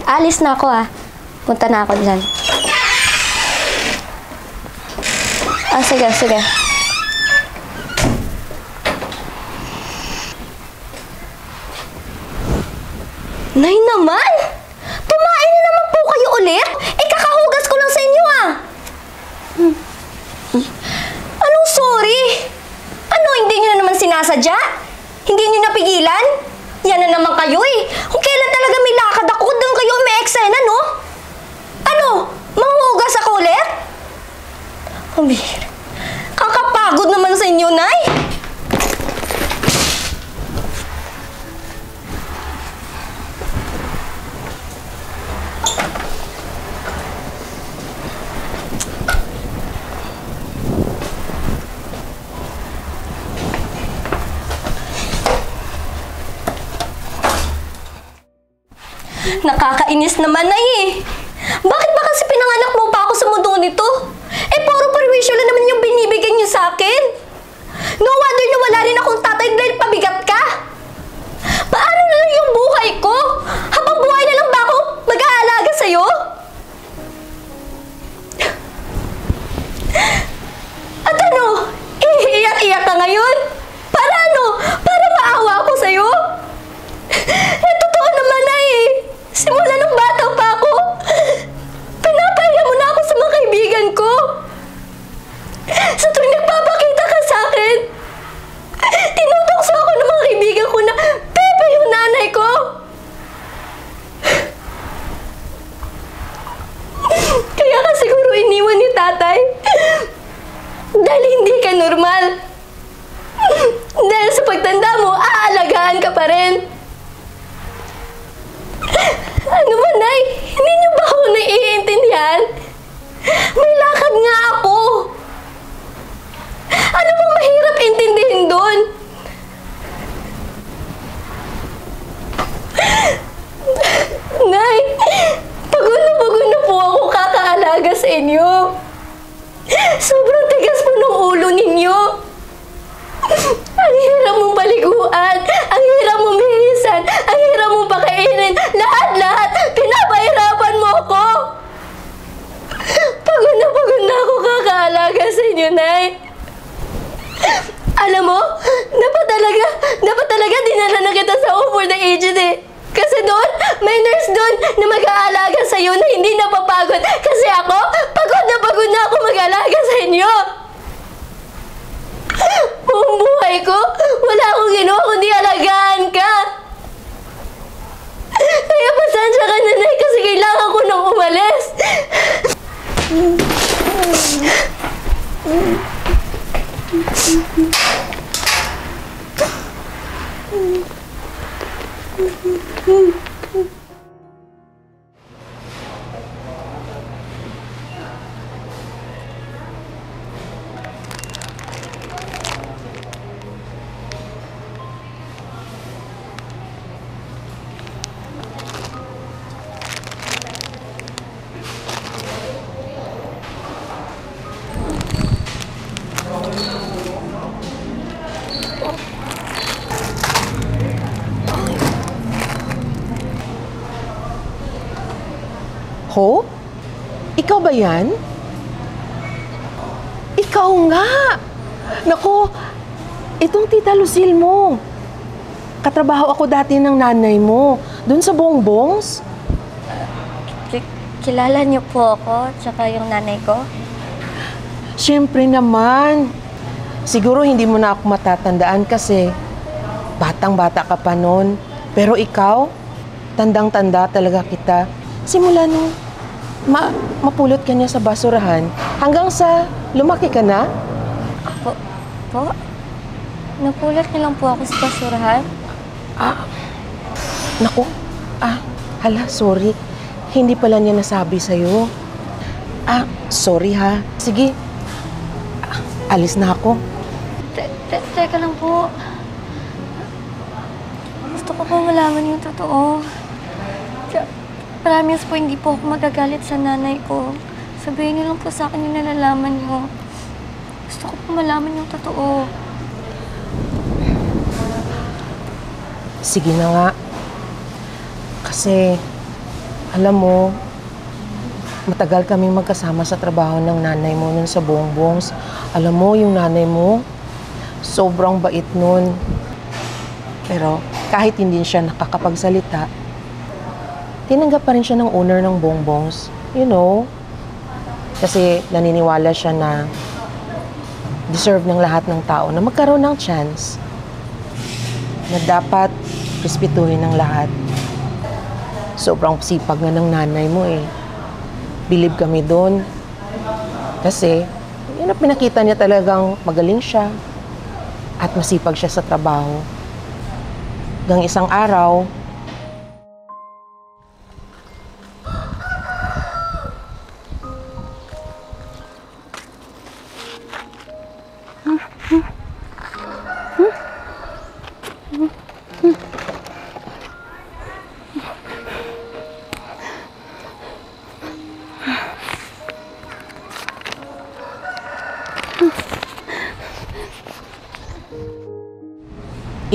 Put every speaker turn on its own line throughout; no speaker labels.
Alis na ako ah. Punta na ako dyan. Sige, sige. Nay naman! Tumain na naman po kayo ulit? Kakahugas ko lang sa inyo ah! Anong sorry? Ano, hindi nyo na naman sinasadya? Hindi nyo napigilan? Yan na naman kayo eh! Kung kailan talaga may lakad ako, doon kayo may eksena, no? Ano? Manghuhugas ako ulit? Kakapagod naman sa inyo, Nay! Nakakainis naman na eh. Bakit ba kasi pinanganak mo pa ako sa mundo nito? Puro perwisyo lang naman yung binibigay niyo sa akin. No wonder na wala rin akong tatay dahil pabigat ka. Paano na lang yung buhay ko? Habang buhay na lang ba ako mag-aalaga sa'yo? At ano? Iiyak-iyak ka ngayon? Para ano? Para maawa ako sa'yo? Totoo naman na eh. Simula nung bata pa ako, pinapahiya mo na ako sa mga kaibigan ko. Sa tuwing nagpapakita ka sa akin, tinutokso ako ng mga kaibigan ko na Pepe yung nanay ko. Kaya ka siguro iniwan ni tatay dahil hindi ka normal. Dahil sa pagtanda mo, aalagaan ka pa rin. Ano ba, Nay? Hindi niyo ba ako naiintindihan? May lakad nga ako. Ano bang mahirap intindihin doon? Nay, pagod na po ako kakaalaga sa inyo. Sobrang tigas po ng ulo ninyo. Ang hirap mong baliguan, ang hirap mong bihisan, ang hirap mong pakainin, lahat-lahat, pinapahirapan mo ako. Pagod na ako kakaalaga sa inyo, Nay. Alam mo, dapat talaga dinala na kita sa home for the aged eh. Kasi doon, may nurse doon na mag-aalaga sa'yo na hindi napapagod. Kasi ako, pagod na ako mag-aalaga sa inyo. Buong buhay ko, wala akong ginawa kundi alagaan ka. Kaya pasensya ka na, Nay, kasi kailangan ko nang umalis.
Ho? Ikaw ba yan? Ikaw nga! Naku, itong Tita Lucille mo. Katrabaho ako dati ng nanay mo. Doon sa Bongbongs.
Kilala niyo po ako, tsaka yung nanay ko?
Siyempre naman. Siguro hindi mo na ako matatandaan kasi batang-bata ka pa noon. Pero ikaw, tandang-tanda talaga kita. Simula nung mapulot ka niya sa basurahan hanggang sa lumaki ka na?
Po? Napulot niyo lang po ako sa basurahan?
Naku. Hala, sorry. Hindi pala niya nasabi sa'yo. Sorry ha. Sige. Alis na ako.
Teka lang po. Gusto ko po malaman yung totoo. Promise po, hindi po ako magagalit sa nanay ko. Sabihin niyo lang po sa akin yung nalalaman niyo. Gusto ko po malaman yung totoo.
Sige na nga. Kasi Alam mo, matagal kaming magkasama sa trabaho ng nanay mo nun sa Bongbongs. Alam mo, yung nanay mo, sobrang bait nun. Pero kahit hindi siya nakakapagsalita, tinanggap pa rin siya ng owner ng Bongbongs. You know, kasi naniniwala siya na deserve ng lahat ng tao na magkaroon ng chance na dapat respetuhin ng lahat. Sobrang sipag nga ng nanay mo eh. Believe kami doon. Kasi, yun ang pinakita niya talagang magaling siya at masipag siya sa trabaho. Hanggang isang araw,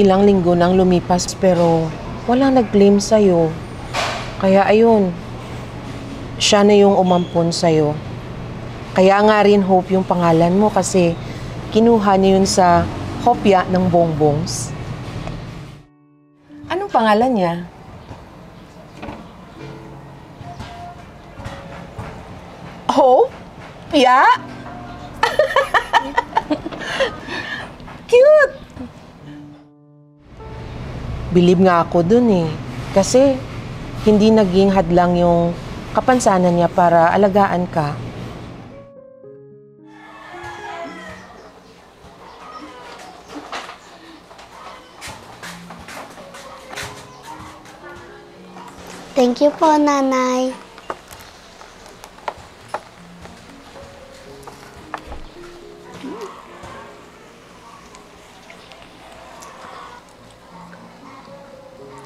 ilang linggo nang lumipas pero walang nag-claim sa'yo. Kaya ayun, siya na yung umampon sa'yo. Kaya nga rin Hope yung pangalan mo kasi kinuha niya yun sa kopya ng Bongbongs. Anong pangalan niya? Hope? Yeah? Cute! Believe nga ako dun eh. Kasi hindi naging hadlang yung kapansanan niya para alagaan ka.
Thank you po, Nanay.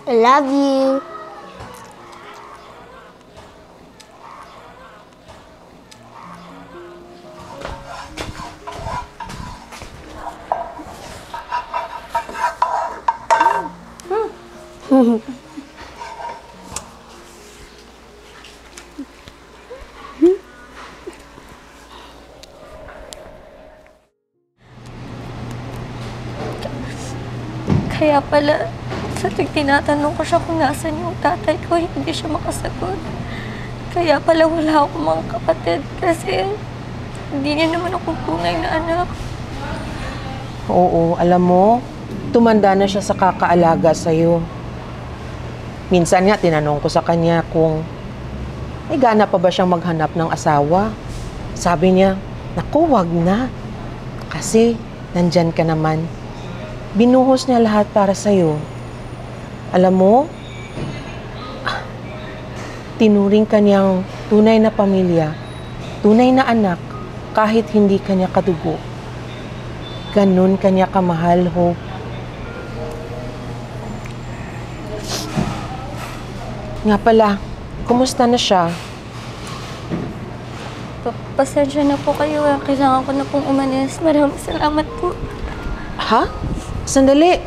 I love you.
Kaya pala, sa tinatanong ko siya kung nasan yung tatay ko, hindi siya makasagot. Kaya pala wala akong mga kapatid kasi hindi niya naman ako tunay na anak.
Oo, alam mo, tumanda na siya sa kakaalaga sa'yo. Minsan nga, tinanong ko sa kanya kung may gana pa ba siyang maghanap ng asawa. Sabi niya, naku, wag na. Kasi, nandyan ka naman. Binuhos niya lahat para sa'yo. Alam mo, tinuring kanyang tunay na pamilya, tunay na anak, kahit hindi kanya kadugo. Ganun kanya kamahal, Hope. Nga pala, kumusta na siya?
Pasensya na po kayo. Kailangan ko na pong umalis. Maraming salamat po.
Ha? Sandali.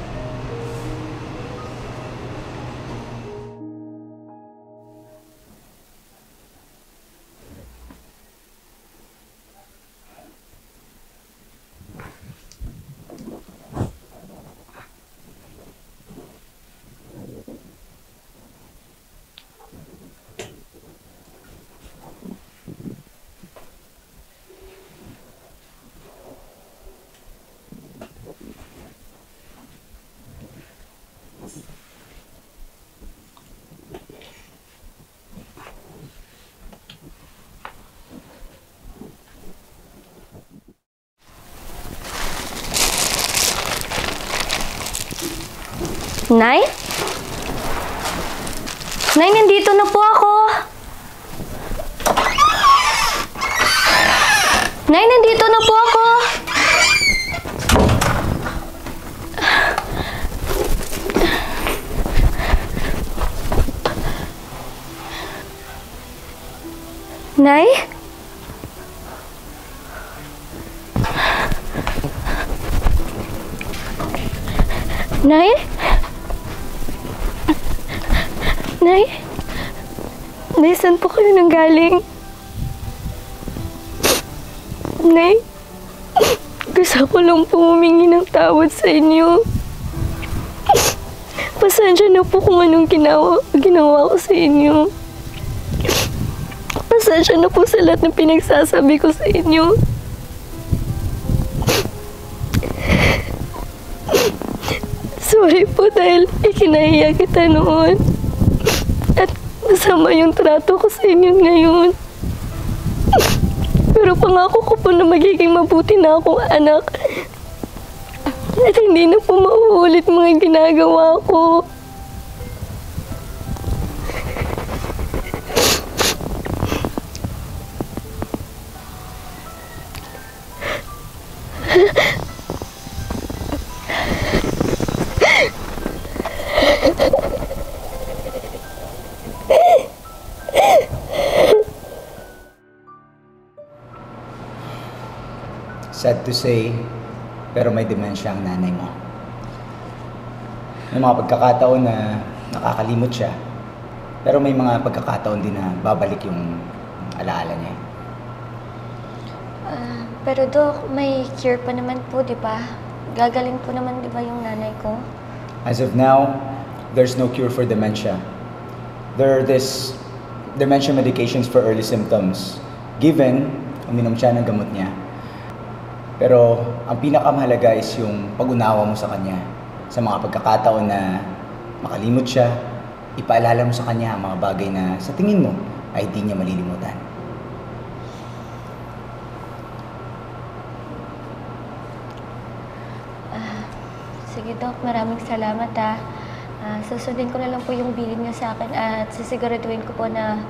Nay? Nay, nandito na po ako. Nay, nandito na po ako. Nay? Nay? Nay? Nay, saan po kayo nanggaling? Nay, gusto ko lang po humingi ng tawad sa inyo. Pasensya na po kung anong ginawa ko sa inyo. Pasensya na po sa lahat ng pinagsasabi ko sa inyo. Sorry po dahil ikinahiya kita noon. At masama yung trato ko sa inyo ngayon. Pero pangako ko po na magiging mabuti na akong anak. At hindi na po mauulit mga ginagawa ko.
Sad to say, pero may demensya ang nanay mo. May mga pagkakataon na nakakalimot siya, pero may mga pagkakataon din na babalik yung alaala niya.
Pero Dok, may cure pa naman po, di ba? Gagaling po naman, di ba, yung nanay ko?
As of now, there's no cure for dementia. There are these dementia medications for early symptoms. Given, uminom siya ng gamot niya. Pero ang pinakamahalaga is yung pag-unawa mo sa kanya. Sa mga pagkakataon na makalimot siya, ipaalala mo sa kanya ang mga bagay na sa tingin mo ay di niya malilimutan.
Sige Dok, maraming salamat ha. Susundin ko na lang po yung bilin niyo sa akin at sisiguraduhin ko po na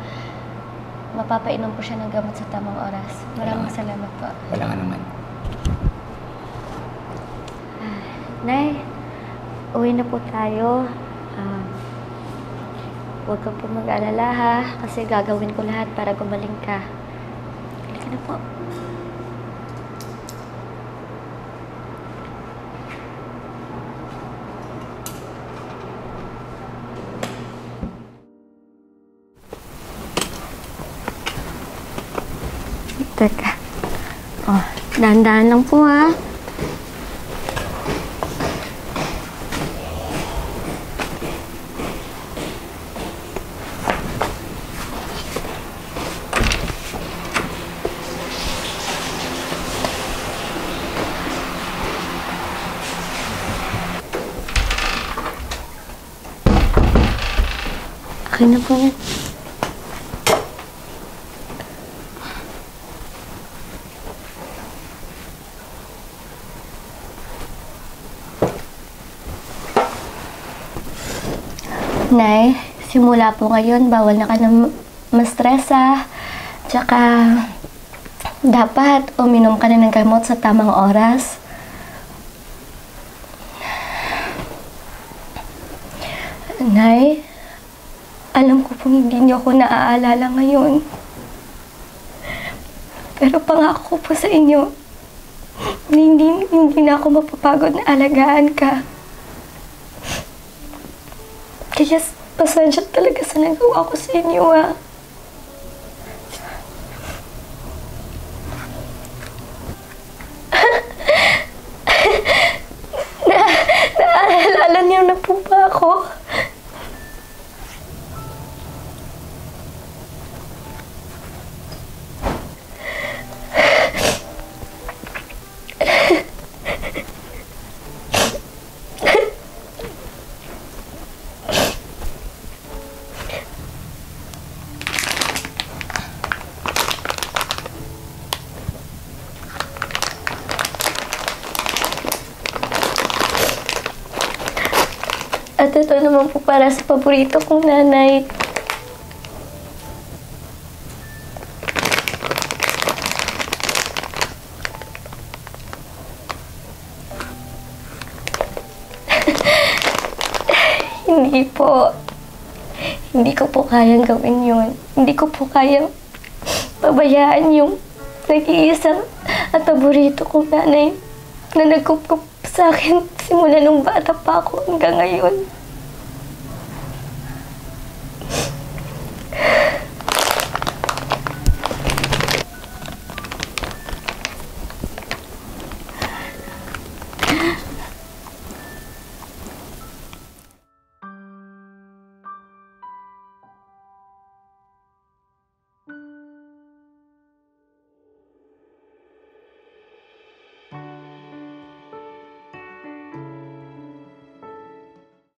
mapapainom po siya ng gamot sa tamang oras. Maraming salamat po.
Wala nga naman.
Nay, uwi na po tayo. Huwag kang po mag-alala ha, kasi gagawin ko lahat para gumaling ka. Halika na po. Teka. Oh, dahan-dahan lang po ha. Akin na po yan. Nay, simula po ngayon, bawal na ka na ma-stress ha. Tsaka, dapat uminom ka na ng gamot sa tamang oras. Nay, alam ko pong hindi niyo ako naaalala ngayon. Pero pangako ko po sa inyo, hindi na ako mapapagod na alagaan ka. Kaya pasensya talaga sa nagawa ko sa inyo, ha. Naaalala niyo na po ba ako? At ito naman po para sa paborito kong nanay. Hindi po. Hindi ko po kayang gawin yun. Hindi ko po kayang pabayaan yung nag-iisang at paborito kong nanay na nagkukup sa akin simula nung bata pa ako hanggang ngayon.